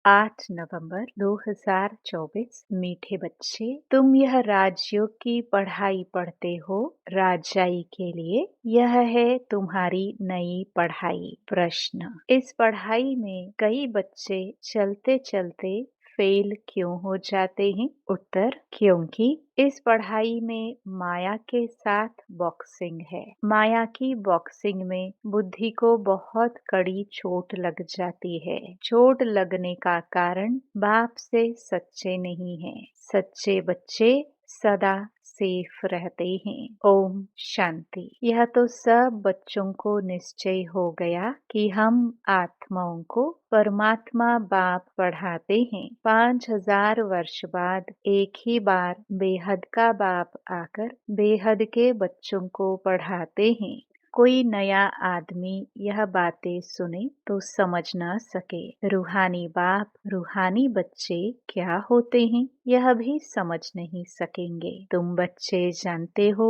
8 नवंबर 2024। मीठे बच्चे, तुम यह राजयोग की पढ़ाई पढ़ते हो राजाई के लिए। यह है तुम्हारी नई पढ़ाई। प्रश्न, इस पढ़ाई में कई बच्चे चलते चलते फेल क्यों हो जाते हैं? उत्तर, क्योंकि इस पढ़ाई में माया के साथ बॉक्सिंग है। माया की बॉक्सिंग में बुद्धि को बहुत कड़ी चोट लग जाती है। चोट लगने का कारण बाप से सच्चे नहीं हैं। सच्चे बच्चे सदा सेफ रहते हैं। ओम शांति। यह तो सब बच्चों को निश्चय हो गया कि हम आत्माओं को परमात्मा बाप पढ़ाते हैं। 5000 वर्ष बाद एक ही बार बेहद का बाप आकर बेहद के बच्चों को पढ़ाते हैं। कोई नया आदमी यह बातें सुने तो समझ न सके। रूहानी बाप रूहानी बच्चे क्या होते हैं यह भी समझ नहीं सकेंगे। तुम बच्चे जानते हो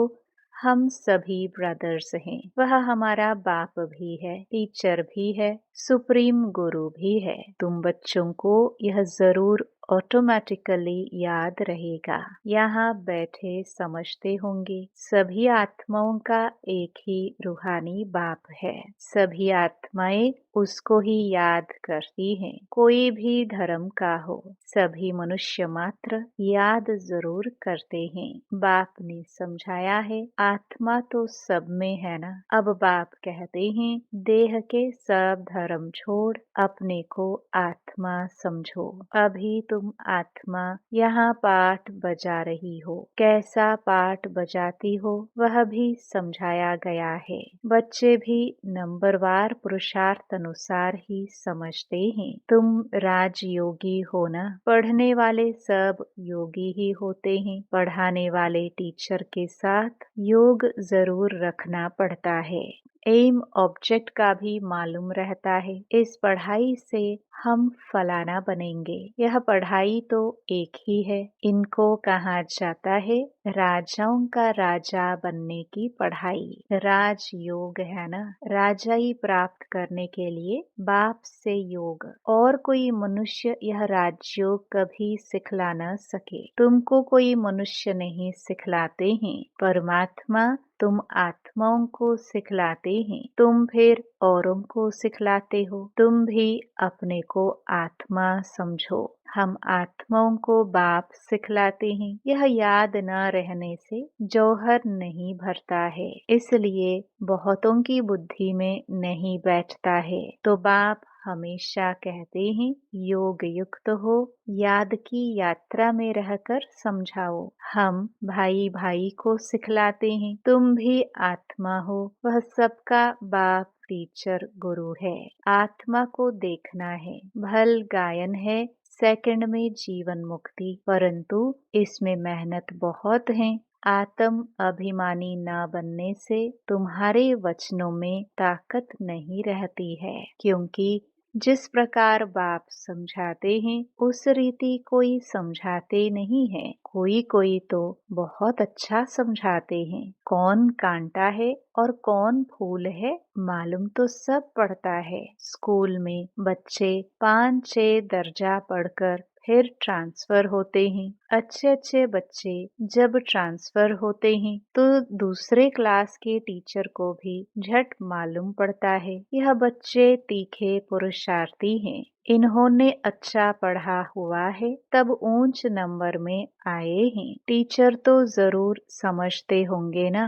हम सभी ब्रदर्स हैं। वह हमारा बाप भी है, टीचर भी है, सुप्रीम गुरु भी है। तुम बच्चों को यह जरूर ऑटोमेटिकली याद रहेगा। यहाँ बैठे समझते होंगे सभी आत्माओं का एक ही रूहानी बाप है। सभी आत्माएं उसको ही याद करती हैं। कोई भी धर्म का हो, सभी मनुष्य मात्र याद जरूर करते हैं। बाप ने समझाया है आत्मा तो सब में है ना। अब बाप कहते हैं देह के सब धर्म छोड़ अपने को आत्मा समझो। अभी तुम आत्मा यहाँ पाठ बजा रही हो। कैसा पाठ बजाती हो वह भी समझाया गया है। बच्चे भी नंबरवार पुरुषार्थ अनुसार ही समझते हैं। तुम राजयोगी हो ना। पढ़ने वाले सब योगी ही होते हैं। पढ़ाने वाले टीचर के साथ योग जरूर रखना पड़ता है। एम ऑब्जेक्ट का भी मालूम रहता है। इस पढ़ाई से हम फलाना बनेंगे। यह पढ़ाई तो एक ही है। इनको कहा जाता है राजाओं का राजा बनने की पढ़ाई। राजयोग है ना। राजाई प्राप्त करने के लिए बाप से योग। और कोई मनुष्य यह राजयोग कभी सिखला न सके। तुमको कोई मनुष्य नहीं सिखलाते हैं। परमात्मा तुम आत्माओं को सिखलाते हैं। तुम फिर औरों को सिखलाते हो। तुम भी अपने को आत्मा समझो। हम आत्माओं को बाप सिखलाते हैं। यह याद न रहने से जौहर नहीं भरता है, इसलिए बहुतों की बुद्धि में नहीं बैठता है। तो बाप हमेशा कहते हैं योग युक्त हो, याद की यात्रा में रहकर समझाओ। हम भाई भाई को सिखलाते हैं। तुम भी आत्मा हो, वह सबका बाप टीचर गुरु है। आत्मा को देखना है। भल गायन है सेकंड में जीवन मुक्ति, परंतु इसमें मेहनत बहुत है। आत्म अभिमानी न बनने से तुम्हारे वचनों में ताकत नहीं रहती है, क्योंकि जिस प्रकार बाप समझाते हैं उस रीति कोई समझाते नहीं है। कोई कोई तो बहुत अच्छा समझाते हैं। कौन कांटा है और कौन फूल है मालूम तो सब पड़ता है। स्कूल में बच्चे 5-6 दर्जा पढ़कर फिर ट्रांसफर होते हैं। अच्छे अच्छे बच्चे जब ट्रांसफर होते हैं तो दूसरे क्लास के टीचर को भी झट मालूम पड़ता है यह बच्चे तीखे पुरुषार्थी हैं। इन्होंने अच्छा पढ़ा हुआ है तब ऊंच नंबर में आए हैं। टीचर तो जरूर समझते होंगे ना।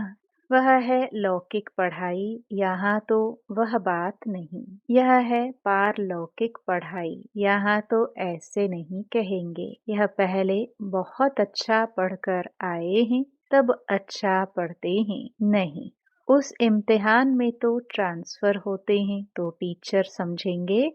वह है लौकिक पढ़ाई। यहाँ तो वह बात नहीं। यह है पारलौकिक पढ़ाई। यहाँ तो ऐसे नहीं कहेंगे यह पहले बहुत अच्छा पढ़कर आए हैं तब अच्छा पढ़ते हैं। नहीं, उस इम्तिहान में तो ट्रांसफर होते हैं तो टीचर समझेंगे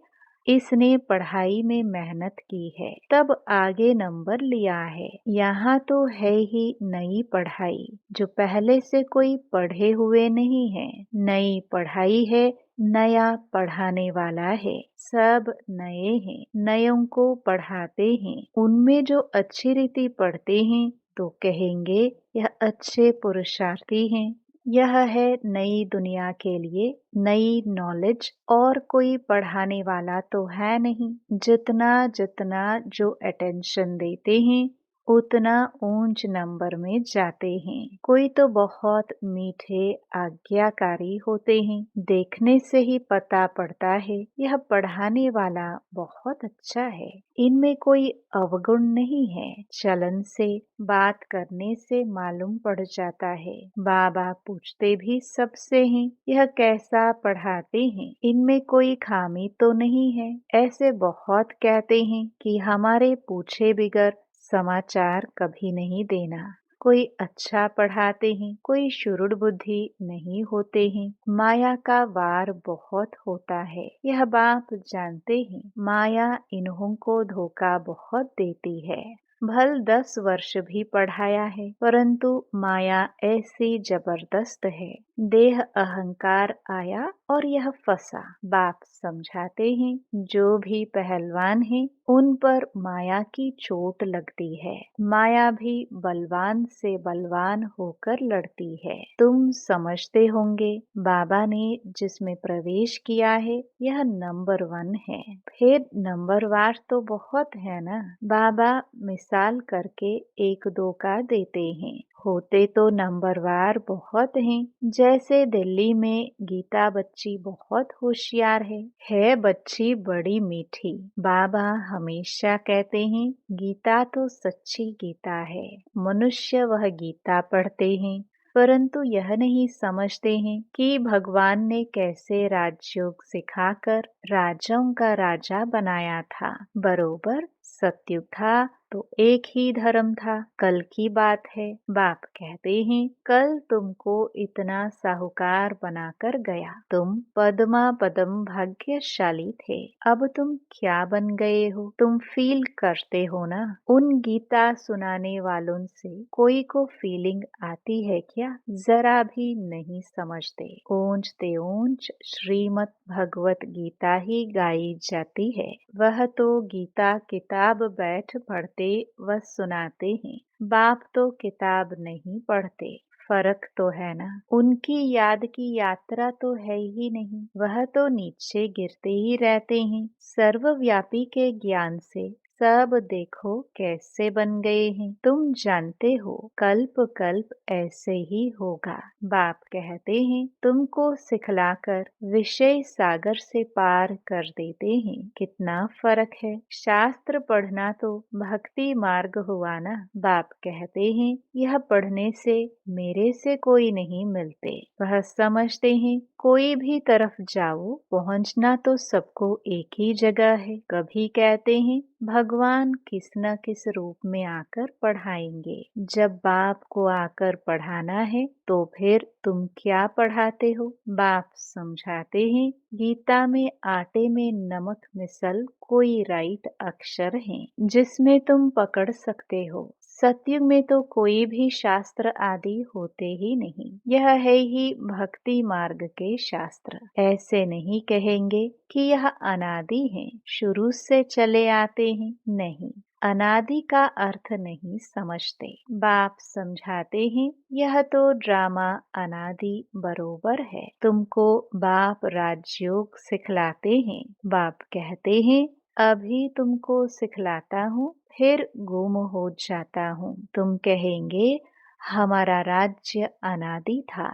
इसने पढ़ाई में मेहनत की है तब आगे नंबर लिया है। यहाँ तो है ही नई पढ़ाई जो पहले से कोई पढ़े हुए नहीं है। नई पढ़ाई है, नया पढ़ाने वाला है। सब नए हैं, नयों को पढ़ाते हैं। उनमें जो अच्छी रीति पढ़ते हैं तो कहेंगे यह अच्छे पुरुषार्थी हैं। यह है नई दुनिया के लिए नई नॉलेज, और कोई पढ़ाने वाला तो है नहीं। जितना जितना जो अटेंशन देते हैं उतना ऊंच नंबर में जाते हैं। कोई तो बहुत मीठे आज्ञाकारी होते हैं, देखने से ही पता पड़ता है यह पढ़ाने वाला बहुत अच्छा है। इनमें कोई अवगुण नहीं है। चलन से, बात करने से मालूम पड़ जाता है। बाबा पूछते भी सबसे हैं यह कैसा पढ़ाते हैं, इनमें कोई खामी तो नहीं है। ऐसे बहुत कहते हैं कि हमारे पूछे बिगर समाचार कभी नहीं देना। कोई अच्छा पढ़ाते हैं, कोई शुरुड़ बुद्धि नहीं होते हैं। माया का वार बहुत होता है, यह बाप जानते हैं। माया इन्हों को धोखा बहुत देती है। भल 10 वर्ष भी पढ़ाया है, परंतु माया ऐसी जबरदस्त है। देह अहंकार आया और यह फंसा। बाप समझाते हैं जो भी पहलवान हैं उन पर माया की चोट लगती है। माया भी बलवान से बलवान होकर लड़ती है। तुम समझते होंगे बाबा ने जिसमें प्रवेश किया है यह नंबर 1 है। फिर नंबरवार तो बहुत है ना। बाबा मिसाल करके एक दो का देते हैं, होते तो नंबरवार बहुत हैं। जैसे दिल्ली में गीता बच्ची बहुत होशियार है बच्ची बड़ी मीठी। बाबा हमेशा कहते हैं गीता तो सच्ची गीता है। मनुष्य वह गीता पढ़ते हैं, परंतु यह नहीं समझते हैं कि भगवान ने कैसे राजयोग सिखाकर राजाओं का राजा बनाया था। बरोबर सत्युग था तो एक ही धर्म था। कल की बात है, बाप कहते हैं कल तुमको इतना साहूकार बनाकर गया, तुम पद्मा पदम भाग्यशाली थे। अब तुम क्या बन गए हो, तुम फील करते हो ना। उन गीता सुनाने वालों से कोई को फीलिंग आती है क्या? जरा भी नहीं समझते। ऊंच ते ऊंच श्रीमद् भगवत गीता ही गाई जाती है। वह तो गीता किताब बैठ पढ़ते व सुनाते हैं। बाप तो किताब नहीं पढ़ते। फर्क तो है ना। उनकी याद की यात्रा तो है ही नहीं, वह तो नीचे गिरते ही रहते हैं। सर्वव्यापी के ज्ञान से सब देखो कैसे बन गए हैं। तुम जानते हो कल्प कल्प ऐसे ही होगा। बाप कहते हैं तुमको सिखलाकर विषय सागर से पार कर देते हैं। कितना फर्क है। शास्त्र पढ़ना तो भक्ति मार्ग हुआ ना। बाप कहते हैं यह पढ़ने से मेरे से कोई नहीं मिलते। वह समझते हैं कोई भी तरफ जाओ पहुंचना तो सबको एक ही जगह है। कभी कहते हैं भगवान किस न किस रूप में आकर पढ़ाएंगे। जब बाप को आकर पढ़ाना है तो फिर तुम क्या पढ़ाते हो? बाप समझाते हैं गीता में आटे में नमक मिसल कोई राइट अक्षर हैं जिसमें तुम पकड़ सकते हो। सत्युग में तो कोई भी शास्त्र आदि होते ही नहीं। यह है ही भक्ति मार्ग के शास्त्र। ऐसे नहीं कहेंगे कि यह अनादि हैं, शुरू से चले आते हैं। नहीं, अनादि का अर्थ नहीं समझते। बाप समझाते हैं यह तो ड्रामा अनादि बरोबर है। तुमको बाप राजयोग सिखलाते हैं। बाप कहते हैं अभी तुमको सिखलाता हूँ फिर गुम हो जाता हूँ। तुम कहेंगे हमारा राज्य अनादि था।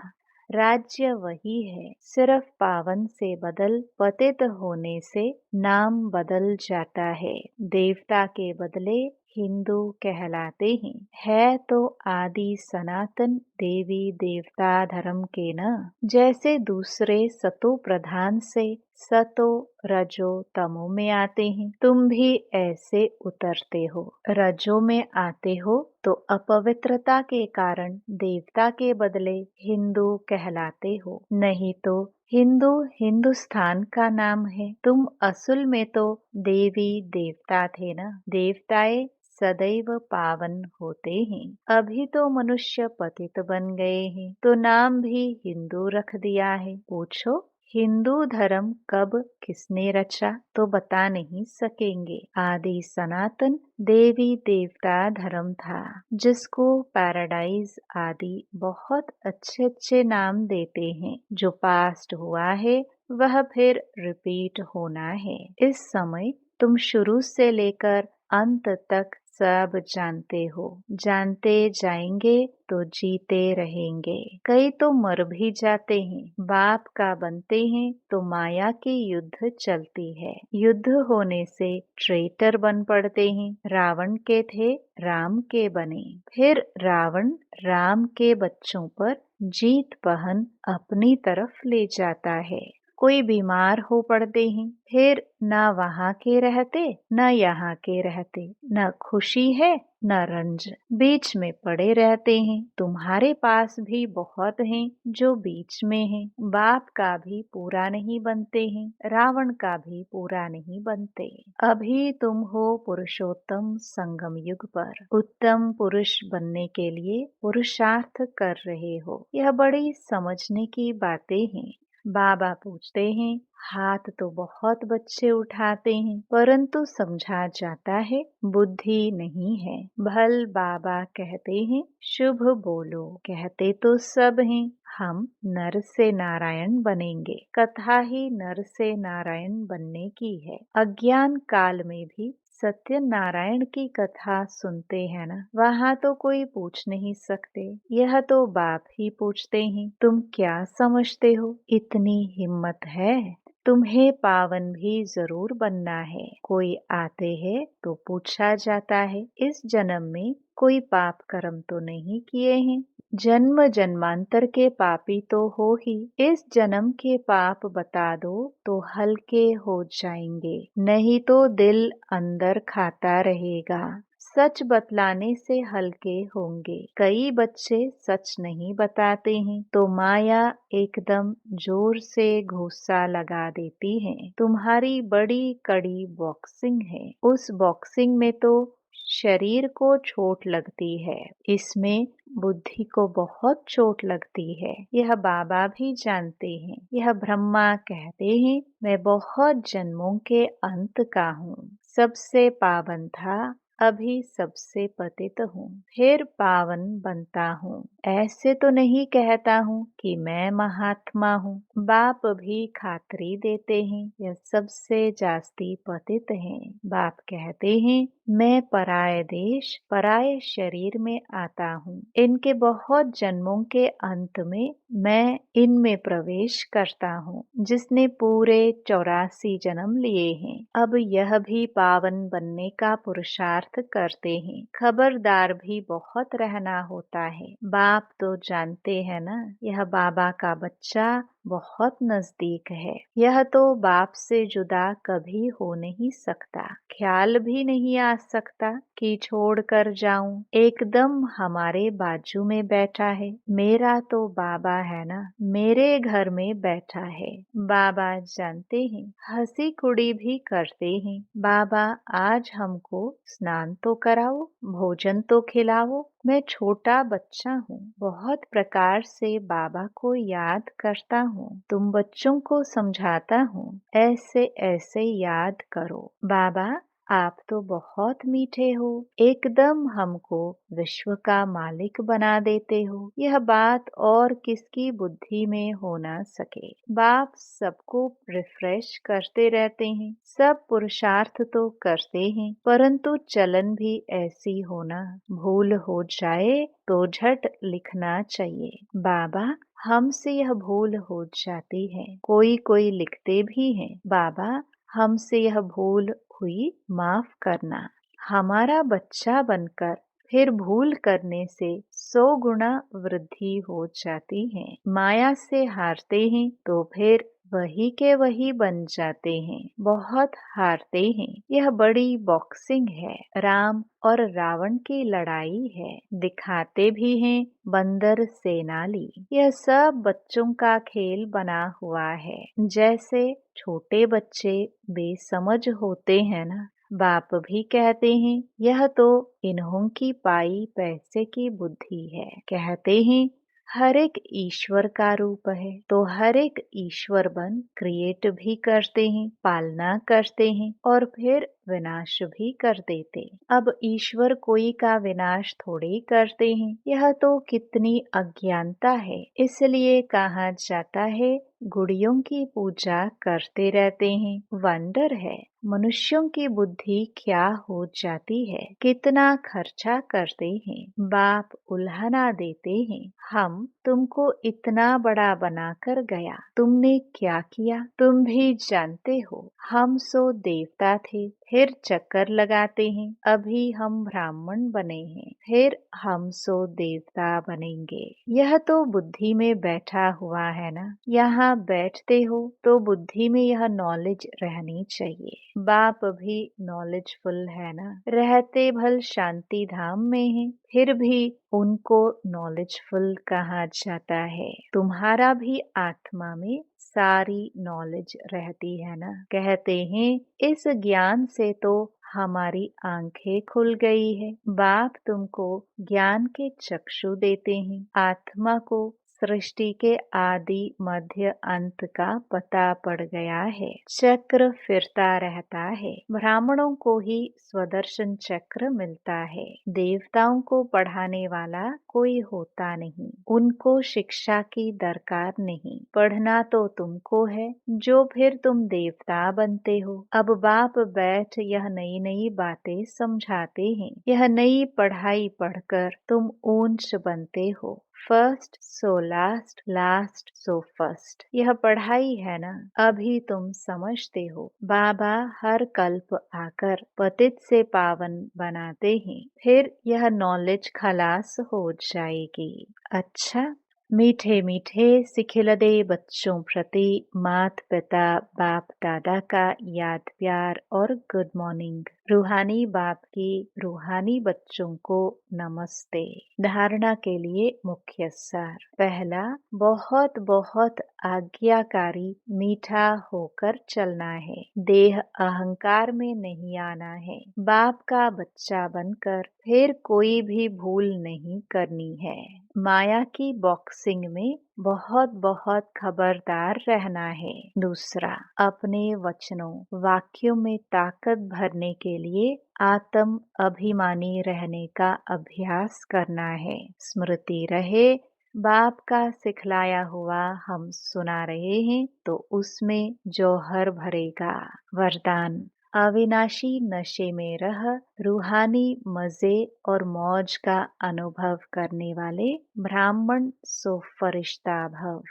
राज्य वही है, सिर्फ पावन से बदल पतित होने से नाम बदल जाता है। देवता के बदले हिंदू कहलाते हैं। है तो आदि सनातन देवी देवता धर्म के न। जैसे दूसरे सतो प्रधान से सतो रजो तमो में आते हैं, तुम भी ऐसे उतरते हो। रजो में आते हो तो अपवित्रता के कारण देवता के बदले हिंदू कहलाते हो। नहीं तो हिंदू हिंदुस्तान का नाम है। तुम असल में तो देवी देवता थे ना। देवताएं सदैव पावन होते हैं। अभी तो मनुष्य पतित बन गए हैं तो नाम भी हिंदू रख दिया है। पूछो हिंदू धर्म कब किसने रचा तो बता नहीं सकेंगे। आदि सनातन देवी देवता धर्म था, जिसको पैराडाइज आदि बहुत अच्छे अच्छे नाम देते हैं। जो पास्ट हुआ है वह फिर रिपीट होना है। इस समय तुम शुरू से लेकर अंत तक सब जानते हो, जानते जाएंगे तो जीते रहेंगे। कई तो मर भी जाते हैं, बाप का बनते हैं तो माया की युद्ध चलती है। युद्ध होने से ट्रेटर बन पड़ते हैं। रावण के थे, राम के बने। फिर रावण राम के बच्चों पर जीत पहन अपनी तरफ ले जाता है। कोई बीमार हो पड़ते हैं, फिर न वहाँ के रहते न यहाँ के रहते, न खुशी है न रंज, बीच में पड़े रहते हैं। तुम्हारे पास भी बहुत हैं जो बीच में हैं। बाप का भी पूरा नहीं बनते हैं, रावण का भी पूरा नहीं बनते। अभी तुम हो पुरुषोत्तम संगम युग पर, उत्तम पुरुष बनने के लिए पुरुषार्थ कर रहे हो। यह बड़ी समझने की बातें हैं। बाबा पूछते हैं, हाथ तो बहुत बच्चे उठाते हैं, परंतु समझा जाता है बुद्धि नहीं है। भल बाबा कहते हैं शुभ बोलो, कहते तो सब हैं हम नर से नारायण बनेंगे। कथा ही नर से नारायण बनने की है। अज्ञान काल में भी सत्यनारायण की कथा सुनते हैं ना, वहाँ तो कोई पूछ नहीं सकते। यह तो बाप ही पूछते हैं, तुम क्या समझते हो? इतनी हिम्मत है? तुम्हें पावन भी जरूर बनना है। कोई आते हैं तो पूछा जाता है, इस जन्म में कोई पाप कर्म तो नहीं किए हैं? जन्म जन्मांतर के पापी तो हो ही, इस जन्म के पाप बता दो तो हल्के हो जाएंगे, नहीं तो दिल अंदर खाता रहेगा। सच बतलाने से हल्के होंगे। कई बच्चे सच नहीं बताते हैं तो माया एकदम जोर से घूसा लगा देती है। तुम्हारी बड़ी कड़ी बॉक्सिंग है, उस बॉक्सिंग में तो शरीर को चोट लगती है, इसमें बुद्धि को बहुत चोट लगती है। यह बाबा भी जानते हैं। यह ब्रह्मा कहते हैं, मैं बहुत जन्मों के अंत का हूँ, सबसे पावन था, अभी सबसे पतित हूँ, फिर पावन बनता हूँ। ऐसे तो नहीं कहता हूँ कि मैं महात्मा हूँ। बाप भी खातरी देते हैं, यह सबसे जास्ती पतित हैं। बाप कहते हैं, मैं पराये देश पराये शरीर में आता हूँ। इनके बहुत जन्मों के अंत में मैं इनमें प्रवेश करता हूँ, जिसने पूरे 84 जन्म लिए हैं। अब यह भी पावन बनने का पुरुषार्थ करते हैं। खबरदार भी बहुत रहना होता है। बाप तो जानते हैं ना, यह बाबा का बच्चा बहुत नजदीक है। यह तो बाप से जुदा कभी हो नहीं सकता। ख्याल भी नहीं आ सकता कि छोड़ कर जाऊं। एकदम हमारे बाजू में बैठा है। मेरा तो बाबा है ना, मेरे घर में बैठा है। बाबा जानते हैं, हंसी कुड़ी भी करते हैं। बाबा आज हमको स्नान तो कराओ, भोजन तो खिलाओ। मैं छोटा बच्चा हूँ, बहुत प्रकार से बाबा को याद करता हूँ। तुम बच्चों को समझाता हूँ, ऐसे ऐसे याद करो। बाबा आप तो बहुत मीठे हो, एकदम हमको विश्व का मालिक बना देते हो। यह बात और किसकी बुद्धि में हो ना सके। बाप सबको रिफ्रेश करते रहते हैं। सब पुरुषार्थ तो करते हैं, परंतु चलन भी ऐसी होना, भूल हो जाए तो झट लिखना चाहिए, बाबा हमसे यह भूल हो जाती है। कोई कोई लिखते भी हैं, बाबा हमसे यह भूल हुई, माफ करना। हमारा बच्चा बनकर फिर भूल करने से 100 गुना वृद्धि हो जाती है। माया से हारते हैं तो फिर वही के वही बन जाते हैं। बहुत हारते हैं। यह बड़ी बॉक्सिंग है। राम और रावण की लड़ाई है। दिखाते भी हैं बंदर सेनाली। यह सब बच्चों का खेल बना हुआ है। जैसे छोटे बच्चे बेसमझ होते हैं ना, बाप भी कहते हैं यह तो इन्हों की पाई पैसे की बुद्धि है। कहते हैं हर एक ईश्वर का रूप है, तो हर एक ईश्वर बन क्रिएट भी करते हैं, पालना करते हैं और फिर विनाश भी कर देते। अब ईश्वर कोई का विनाश थोड़ी करते हैं, यह तो कितनी अज्ञानता है। इसलिए कहा जाता है गुड़ियों की पूजा करते रहते हैं। वंडर है मनुष्यों की बुद्धि क्या हो जाती है, कितना खर्चा करते हैं, बाप उल्हाना देते हैं। हम तुमको इतना बड़ा बनाकर गया, तुमने क्या किया तुम भी जानते हो। हम सो देवता थे, फिर चक्कर लगाते हैं, अभी हम ब्राह्मण बने हैं, फिर हम सो देवता बनेंगे। यह तो बुद्धि में बैठा हुआ है ना। यहाँ बैठते हो तो बुद्धि में यह नॉलेज रहनी चाहिए। बाप भी नॉलेजफुल है ना, रहते भल शांति धाम में है, फिर भी उनको नॉलेजफुल कहा जाता है। तुम्हारा भी आत्मा में सारी नॉलेज रहती है ना। कहते हैं इस ज्ञान से तो हमारी आंखें खुल गई है। बाप तुमको ज्ञान के चक्षु देते हैं, आत्मा को सृष्टि के आदि मध्य अंत का पता पड़ गया है। चक्र फिरता रहता है। ब्राह्मणों को ही स्वदर्शन चक्र मिलता है। देवताओं को पढ़ाने वाला कोई होता नहीं, उनको शिक्षा की दरकार नहीं। पढ़ना तो तुमको है, जो फिर तुम देवता बनते हो। अब बाप बैठ यह नई नई बातें समझाते हैं। यह नई पढ़ाई पढ़कर तुम ऊंच बनते हो। First so last, last so first, यह पढ़ाई है ना। अभी तुम समझते हो बाबा हर कल्प आकर पतित से पावन बनाते हैं, फिर यह नॉलेज खलास हो जाएगी। अच्छा, मीठे मीठे सिखिलदे बच्चों प्रति माता पिता बाप दादा का याद प्यार और गुड मॉर्निंग। रूहानी बाप की रूहानी बच्चों को नमस्ते। धारणा के लिए मुख्य सार। पहला, बहुत बहुत आज्ञाकारी मीठा होकर चलना है। देह अहंकार में नहीं आना है। बाप का बच्चा बनकर फिर कोई भी भूल नहीं करनी है। माया की बॉक्सिंग में बहुत बहुत खबरदार रहना है। दूसरा, अपने वचनों वाक्यों में ताकत भरने के लिए आत्म अभिमानी रहने का अभ्यास करना है। स्मृति रहे बाप का सिखलाया हुआ हम सुना रहे हैं तो उसमें जौहर भरेगा। वरदान, अविनाशी नशे में रह रूहानी मजे और मौज का अनुभव करने वाले ब्राह्मण सो फरिश्ता भव।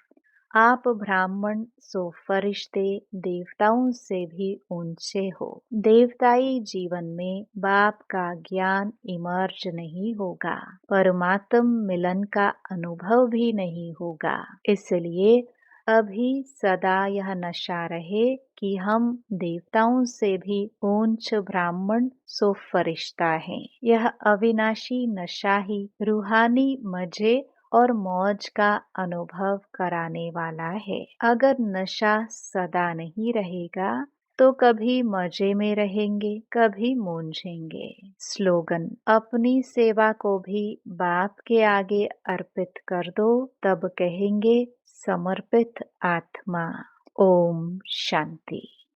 आप ब्राह्मण सो फरिश्ते देवताओं से भी ऊंचे हो। देवताई जीवन में बाप का ज्ञान इमर्ज नहीं होगा, परमात्म मिलन का अनुभव भी नहीं होगा। इसलिए अभी सदा यह नशा रहे कि हम देवताओं से भी ऊंच ब्राह्मण सो फरिश्ता हैं। यह अविनाशी नशा ही रूहानी मजे और मौज का अनुभव कराने वाला है। अगर नशा सदा नहीं रहेगा तो कभी मजे में रहेंगे, कभी मूंझेंगे। स्लोगन, अपनी सेवा को भी बाप के आगे अर्पित कर दो, तब कहेंगे समर्पित आत्मा। ओम शांति।